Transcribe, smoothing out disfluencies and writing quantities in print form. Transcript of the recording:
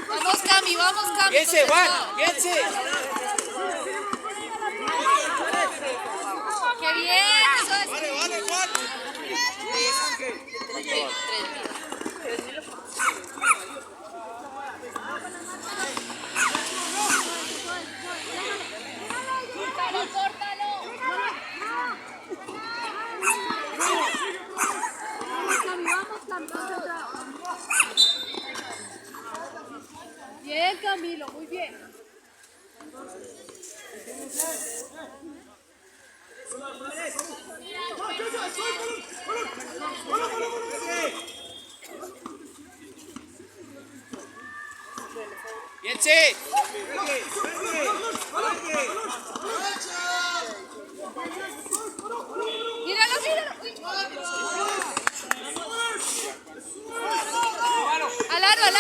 Vamos, Cami, vamos, Cami. Piense, Juan, piense. ¡Qué bien! Eso es. Vale, vale, Juan. Bien, Camilo, muy bien. Piense. Míralo, míralo. Al aro, al aro.